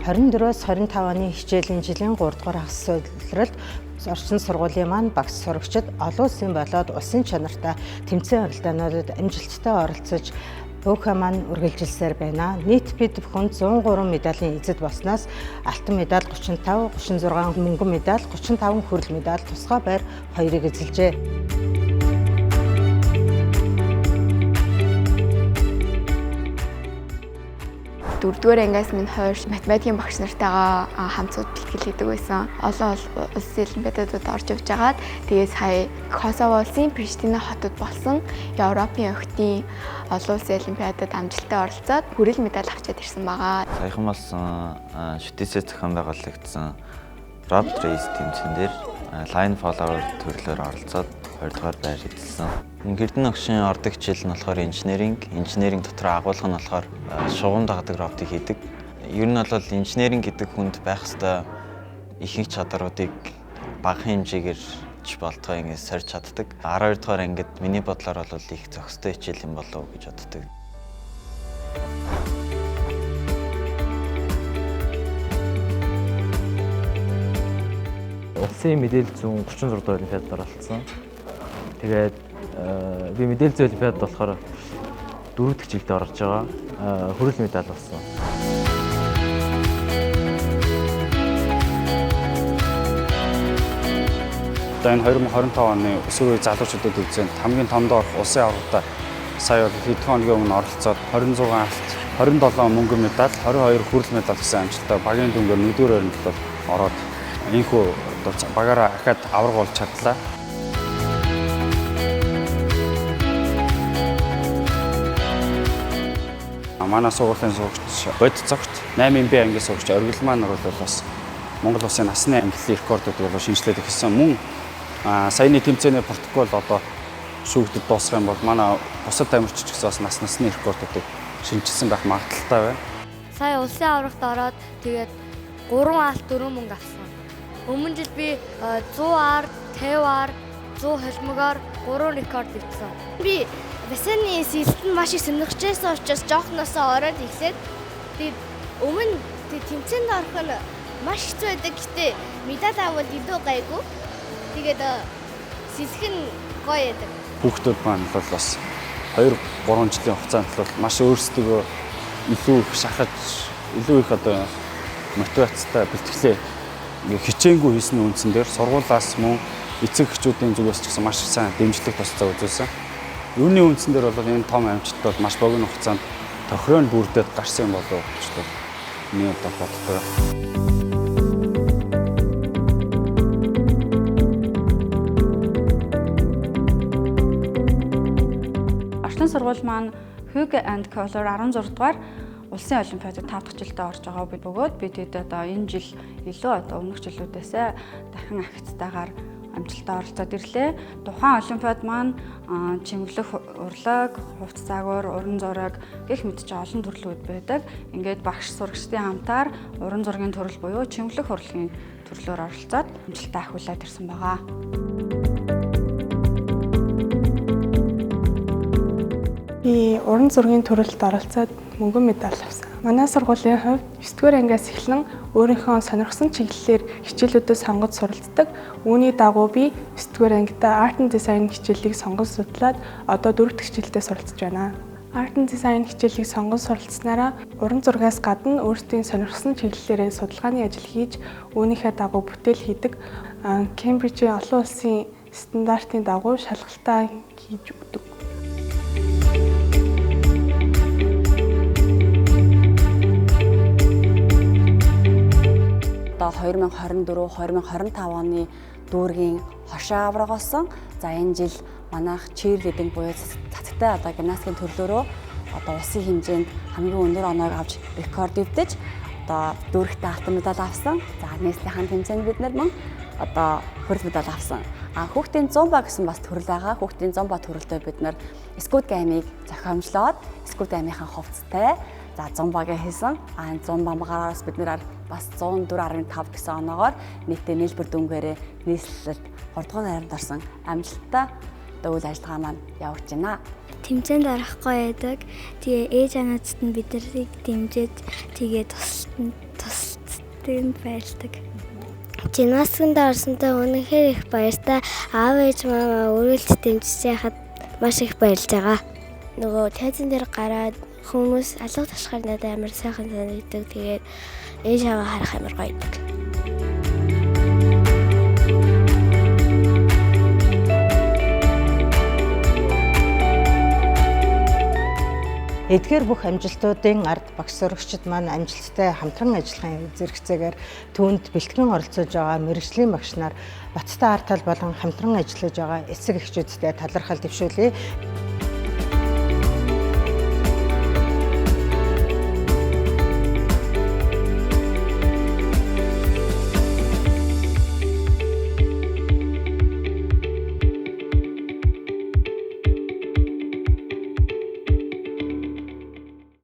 24-с 25 оны хичээлийн жилийн 3 дугаар хагас улиралд орчин сургуулийн маань багш сурагчид олон улсын болоод улсын чанартай тэмцээн уралдаануудад амжилттай оролцож өвхөө маань үргэлжилсээр байна. Нийт бид бүхэн 103 медалийн эзэд болсноос алтан медаль 35, 36 мөнгөн медаль, 35 хүрэл медаль, тусгай байр 2-ыг эзэлжээ. Дөрөвдүгээр ангиас минь хойш математикийн багш нартайгаа хамт судалт хийдэг байсан. Олон улсын олимпиадуудад орж явж байгаад тэгээд сая Косово улсын Приштина хотод болсон Европын охидын олон улсын олимпиадад амжилттай оролцоод хүрэл медаль авчаад ирсэн байгаа. Саяхан болсон шүтээсээ зохион байгуулагдсан Road Race тэмцээн дээр Line Follower төрлөөр оролцоод 20-р байр эзэлсэн. Эрдэнэ огшин ордог хичээл нь болохоор инженеринг дотор агуулга нь болохоор шугам дагадаг роботыг хийдэг. Ер нь бол инженеринг гэдэг хүнд байх ёстой ихэнх чадруудыг бага хэмжээгээр ч болтгой ингэ сорж чаддаг. 12-р ангид миний бодлоор бол их зохистой хичээл юм болов уу гэж боддог. Улсын мэдээлэл зүүн 36 дугаар олимпиадад оролцсон. Тэгээд би мэдээлэл зүйн олимпиадад болохоор 4 дахь жилдээ орж байгаа. Хүрэл медаль болсон. Одоо энэ 2025 оны өсвөр үеийн залуучуудад үзэн хамгийн томдоо орох улсын аваргатай сая хэдхэн хоногийн өмнө оролцоод 26 алт, 27 мөнгөн медаль, 22 хүрэл медаль гэсэн амжилттай багийн дүнгээр 1-р ойронд бол ороод энэхүү багаараа ахаад аварга болж чадлаа. Манай сургуулийн сурагч бод цогт 8 B ангийн сурагч Оргил маань бол бас Монгол улсын насны ангиллын рекордуудыг бол шинжилээд эхэлсэн. Мөн саяны тэмцээний протокол одоо шүүгдэд дуусах юм бол манай бусад тамирчид ч гэсэн бас насны рекордуудыг шинжилсэн байх магадaltaй байна. Сая улсын аврагт ороод тэгээд 3 алт 4 мөнгө авсан. Өмнө жил би 100-аар, 50-аар, 100 холимогоор 3 рекорд ивсэн. Би бассейны сэлтэнд маш их сонирхожсэн учраас жоохносоо ороод ихлээд тэгээд өмнө тэмцээнд орох нь маш хэцүү байдаг. Гэтэ медаль авал илүү гайгүй. Тэгээд сэлэх нь гоё байдаг. Хүүхдүүд маань бол бас 2-3 жилийн хугацаанд бол маш өөрсдөө илүү их шахаж, илүү их одоо мотивацтай бэлтгэлээ хичээнгүй хийсний үндсэн дээр сургуулаас мөн эцэг эхчүүдийн зүгээс ч гэсэн маш сайн дэмжлэг тусцаа үзүүлсэн. Үүний үндсэн дээр бол энэ том амжилт бол маш богино хугацаанд тохироонд бүрдээд гарсан юм болов уу гэж миний одоо боддог. Орчин сургууль маань Hugh and Kohler 16 дугаар улсын олимпиадад 5 дахь жилдээ орж байгаа бөгөөд бид одоо энэ жил илүү одоо өмнөх жилүүдээсээ дахин ахицтайгаар амжилттай оролцоод ирлээ. Тухайн олимпиад маань чимэглэх урлаг, хувцас загвар, уран зураг гэх мэт олон төрлүүд байдаг. Ингээд багш сурагчдын хамтаар уран зургийн төрөл буюу чимэглэх урлагийн төрлөөр оролцоод амжилттай ахиулаад ирсэн байгаа. Би уран зургийн төрөлд оролцоод мөнгөн медаль авсан. Манай сургуулийн хувьд 9-р ангиас эхлэн өөрийнхөө сонирхсан чиглэлээр хичээлүүдэд сонгож суралцдаг. Үүний дагуу би 9-р ангидаа Art and Design хичээлийг сонгож судлаад одоо 4 дахь жилдээ суралцж байна. Art and Design хичээлийг сонгож суралцснараа уран зургаас гадна өөрсдийн сонирхсан чиглэлээр судалгааны ажил хийж үүнийхээ дагуу бүтээл хийдэг. Кембрижийн олон улсын стандартын дагуу шалгалтаа хийж өгдөг. 2024-2025 оны дүүргийн хошоо авраг болсон. За энэ жил манайх cheerleading буюу цацагтай одоо гимнастикийн төрлөөрөө одоо улсын хэмжээнд хамгийн өндөр оноог авч рекорд ивдэж одоо дүүрэгтээ алтан медаль авсан. За нийслэлийн тэмцээнд бид нар мөн одоо хүрэл медаль авсан. Хүүхдийн зумба гэсэн бас төрөл байгаа. Хүүхдийн зумба төрөлдөө бид нар Squid Game-ийг зохиомжлоод Squid Game-ийн хувцастай за зумбагаа хийсэн. Зумбагаараас бид нэр бас 104.5 гэсэн оноогоор нийтдээ нийлбэр дүнгээрээ нийслэлд 3 дугаар найрамд орсон амжилттай үйл ажиллагаа маань явагдаж байна. Тэмцээнд орохгүй байдаг. Тэгээ ээж анаачд нь биднийг дэмжиж тэгээ тусалт тэнд байлдаг. Гимнастикт орсондоо үнэхээр их баяртай. Аав ээж маа өрөөлт дэмжиж яхад маш их баярлж байгаа. Нөгөө тайзан дээр гараад хүмүүс алга ташгаар надад амар сайхан санагддаг. Тэгээд ээж аваа харах амар гоё байдаг. Эдгээр бүх амжилтуудын ард багш сурагчид маань амжилттай хамтран ажиллахын зэрэгцээгээр түүнд бэлтгэн оролцож байгаа мэрэгжлийн багш нар Баттай арт тал болон хамтран ажиллаж байгаа эцэг эхчүүдтэй талархал дэвшүүлье.